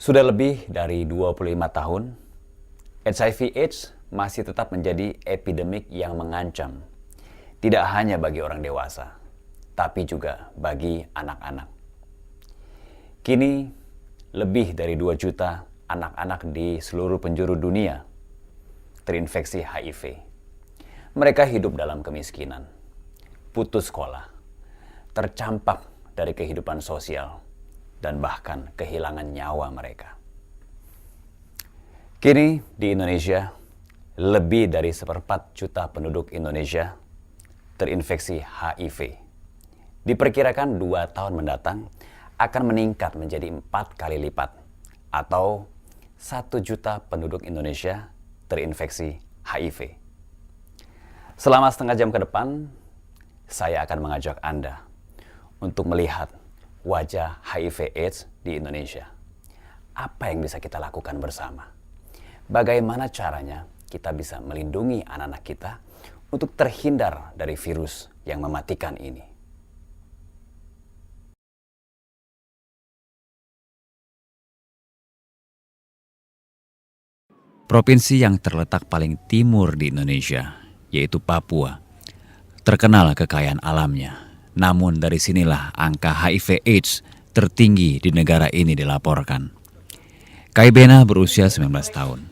Sudah lebih dari 25 tahun, HIV/AIDS masih tetap menjadi epidemik yang mengancam. Tidak hanya bagi orang dewasa, tapi juga bagi anak-anak. Kini, lebih dari 2 juta anak-anak di seluruh penjuru dunia terinfeksi HIV. Mereka hidup dalam kemiskinan, putus sekolah, tercampak dari kehidupan sosial, dan bahkan kehilangan nyawa mereka. Kini di Indonesia, lebih dari 1/4 juta penduduk Indonesia terinfeksi HIV. Diperkirakan 2 tahun mendatang akan meningkat menjadi 4 kali lipat, atau 1 juta penduduk Indonesia terinfeksi HIV. Selama setengah jam ke depan, saya akan mengajak Anda untuk melihat wajah HIV/AIDS di Indonesia. Apa yang bisa kita lakukan bersama? Bagaimana caranya kita bisa melindungi anak-anak kita untuk terhindar dari virus yang mematikan ini? Provinsi yang terletak paling timur di Indonesia, yaitu Papua, terkenal kekayaan alamnya. Namun dari sinilah angka HIV/AIDS tertinggi di negara ini dilaporkan. Kaibena berusia 19 tahun.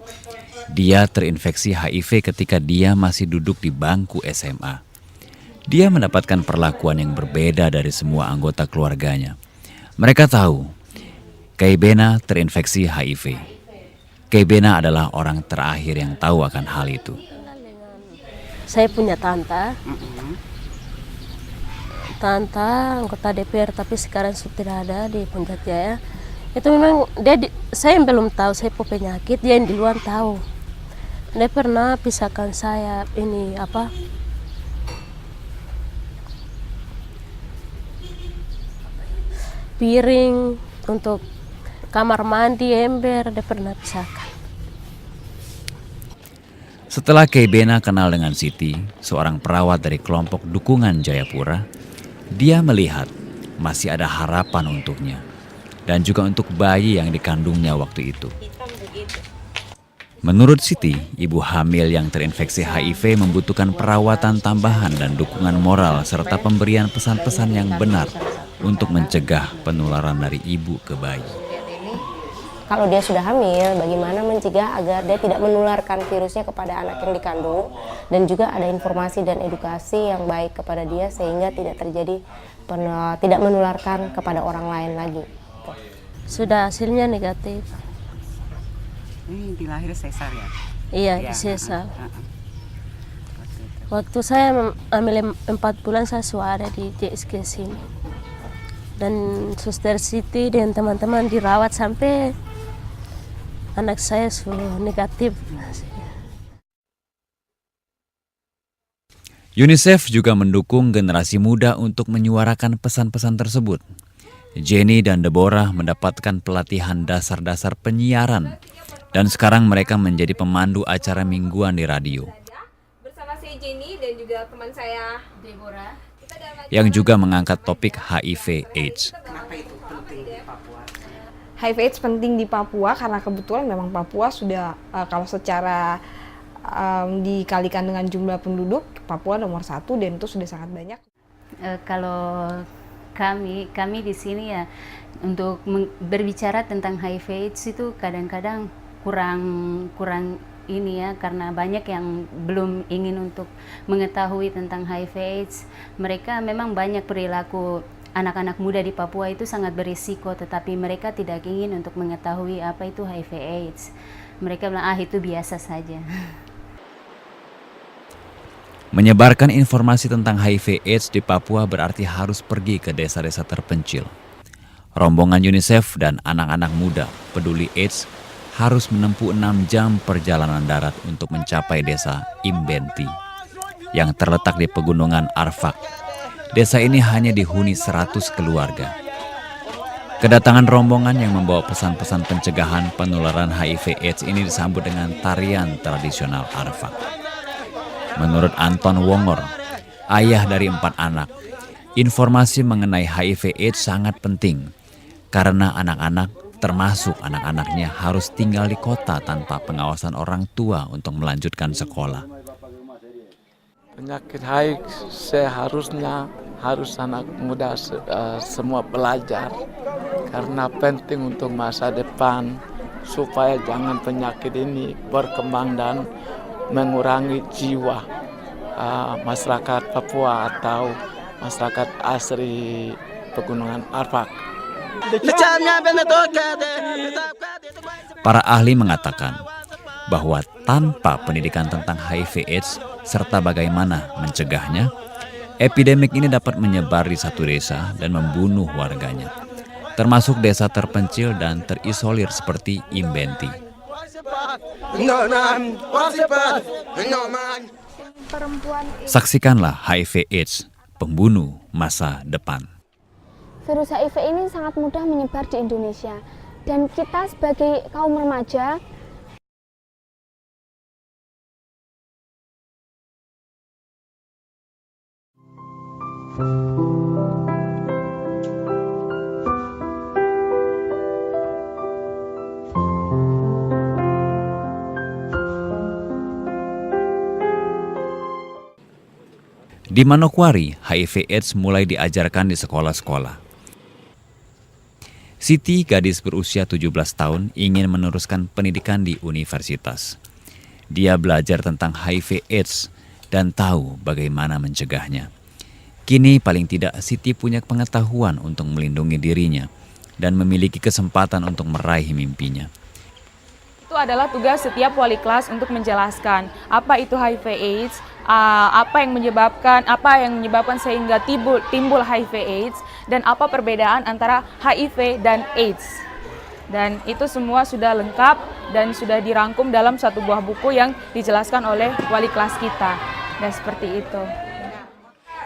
Dia terinfeksi HIV ketika dia masih duduk di bangku SMA. Dia mendapatkan perlakuan yang berbeda dari semua anggota keluarganya. Mereka tahu Kaibena terinfeksi HIV. Kaibena adalah orang terakhir yang tahu akan hal itu. Saya punya tante anggota DPR, tapi sekarang sudah tidak ada di Puncak Jaya. Itu memang saya yang belum tahu saya penyakit, dia yang di luar tahu. Dia pernah pisahkan saya piring untuk kamar mandi, ember, dia pernah pisahkan. Setelah Kaibena kenal dengan Siti, seorang perawat dari kelompok dukungan Jayapura, dia melihat masih ada harapan untuknya dan juga untuk bayi yang dikandungnya waktu itu. Menurut Siti, ibu hamil yang terinfeksi HIV membutuhkan perawatan tambahan dan dukungan moral serta pemberian pesan-pesan yang benar untuk mencegah penularan dari ibu ke bayi. Kalau dia sudah hamil, bagaimana mencegah agar dia tidak menularkan virusnya kepada anak yang dikandung, dan juga ada informasi dan edukasi yang baik kepada dia sehingga tidak terjadi tidak menularkan kepada orang lain lagi. Sudah hasilnya negatif. Ini dilahir sesar ya? Iya, di sesar. Waktu saya hamil 4 bulan saya sudah ada di JSG sini. Dan Suster Siti dan teman-teman dirawat sampai anak saya sudah negatif. UNICEF juga mendukung generasi muda untuk menyuarakan pesan-pesan tersebut. Jenny dan Deborah mendapatkan pelatihan dasar-dasar penyiaran dan sekarang mereka menjadi pemandu acara mingguan di radio. Bersama saya Jenny dan juga teman saya Deborah, yang juga mengangkat topik HIV/AIDS. Kenapa itu penting di Papua? HIV/AIDS penting di Papua karena kebetulan memang Papua sudah kalau secara dikalikan dengan jumlah penduduk, Papua nomor 1 dan itu sudah sangat banyak. Kalau kami di sini ya untuk berbicara tentang HIV/AIDS itu kadang-kadang kurang ini ya, karena banyak yang belum ingin untuk mengetahui tentang HIV/AIDS. Mereka memang banyak perilaku anak-anak muda di Papua itu sangat berisiko, tetapi mereka tidak ingin untuk mengetahui apa itu HIV/AIDS. Mereka bilang itu biasa saja. Menyebarkan informasi tentang HIV/AIDS di Papua berarti harus pergi ke desa-desa terpencil. Rombongan UNICEF dan anak-anak muda peduli AIDS harus menempuh 6 jam perjalanan darat untuk mencapai desa Imbenti yang terletak di pegunungan Arfak. Desa ini hanya dihuni 100 keluarga. Kedatangan rombongan yang membawa pesan-pesan pencegahan penularan HIV/AIDS ini disambut dengan tarian tradisional Arfak. Menurut Anton Wongor, ayah dari 4 anak, informasi mengenai HIV/AIDS sangat penting karena anak-anak termasuk anak-anaknya harus tinggal di kota tanpa pengawasan orang tua untuk melanjutkan sekolah. Penyakit HIV seharusnya harus anak muda semua belajar karena penting untuk masa depan supaya jangan penyakit ini berkembang dan mengurangi jiwa masyarakat Papua atau masyarakat asli Pegunungan Arfak. Para ahli mengatakan bahwa tanpa pendidikan tentang HIV/AIDS serta bagaimana mencegahnya, epidemik ini dapat menyebar di satu desa dan membunuh warganya, termasuk desa terpencil dan terisolir seperti Imbenti. Saksikanlah HIV/AIDS, pembunuh masa depan. Virus HIV ini sangat mudah menyebar di Indonesia, dan kita sebagai kaum remaja Di Manokwari, HIV/AIDS mulai diajarkan di sekolah-sekolah. Siti, gadis berusia 17 tahun, ingin meneruskan pendidikan di universitas. Dia belajar tentang HIV/AIDS dan tahu bagaimana mencegahnya. Kini paling tidak Siti punya pengetahuan untuk melindungi dirinya dan memiliki kesempatan untuk meraih mimpinya. Itu adalah tugas setiap wali kelas untuk menjelaskan apa itu HIV/AIDS, apa yang menyebabkan sehingga timbul HIV/AIDS, dan apa perbedaan antara HIV dan AIDS. Dan itu semua sudah lengkap dan sudah dirangkum dalam satu buah buku yang dijelaskan oleh wali kelas kita. Dan seperti itu.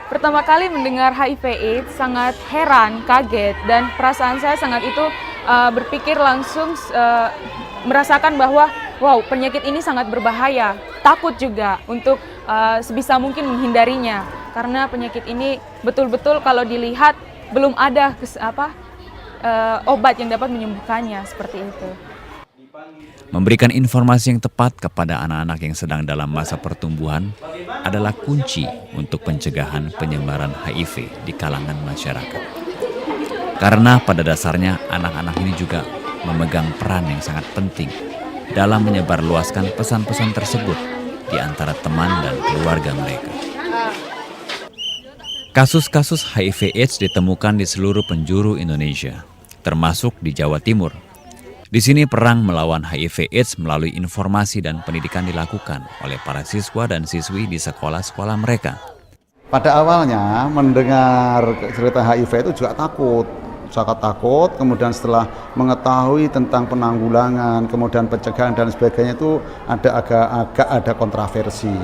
Pertama kali mendengar HIV/AIDS sangat heran, kaget, dan perasaan saya sangat itu berpikir langsung merasakan bahwa wow, penyakit ini sangat berbahaya. Takut juga untuk sebisa mungkin menghindarinya, karena penyakit ini betul-betul kalau dilihat belum ada obat yang dapat menyembuhkannya, seperti itu. Memberikan informasi yang tepat kepada anak-anak yang sedang dalam masa pertumbuhan adalah kunci untuk pencegahan penyebaran HIV di kalangan masyarakat. Karena pada dasarnya anak-anak ini juga memegang peran yang sangat penting dalam menyebarluaskan pesan-pesan tersebut di antara teman dan keluarga mereka. Kasus-kasus HIV/AIDS ditemukan di seluruh penjuru Indonesia, termasuk di Jawa Timur. Di sini perang melawan HIV/AIDS melalui informasi dan pendidikan dilakukan oleh para siswa dan siswi di sekolah-sekolah mereka. Pada awalnya mendengar cerita HIV itu juga takut, sangat takut. Kemudian setelah mengetahui tentang penanggulangan, kemudian pencegahan dan sebagainya, itu agak ada kontroversi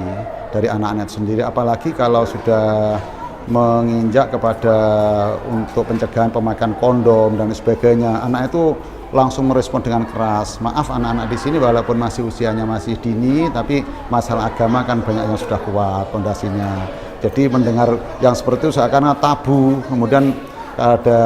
dari anak-anak sendiri. Apalagi kalau sudah menginjak kepada untuk pencegahan pemakaian kondom dan sebagainya, anak itu langsung merespon dengan keras. Maaf anak-anak di sini walaupun masih usianya masih dini, tapi masalah agama kan banyak yang sudah kuat fondasinya. Jadi mendengar yang seperti itu seakan-akan tabu. Kemudian ada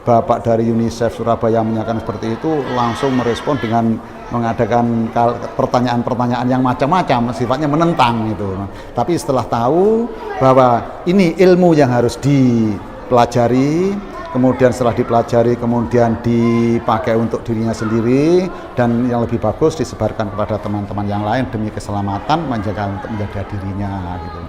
Bapak dari UNICEF Surabaya menyatakan seperti itu, langsung merespon dengan mengadakan pertanyaan-pertanyaan yang macam-macam, sifatnya menentang gitu. Tapi setelah tahu bahwa ini ilmu yang harus dipelajari, kemudian setelah dipelajari kemudian dipakai untuk dirinya sendiri, dan yang lebih bagus disebarkan kepada teman-teman yang lain demi keselamatan, menjaga dirinya gitu.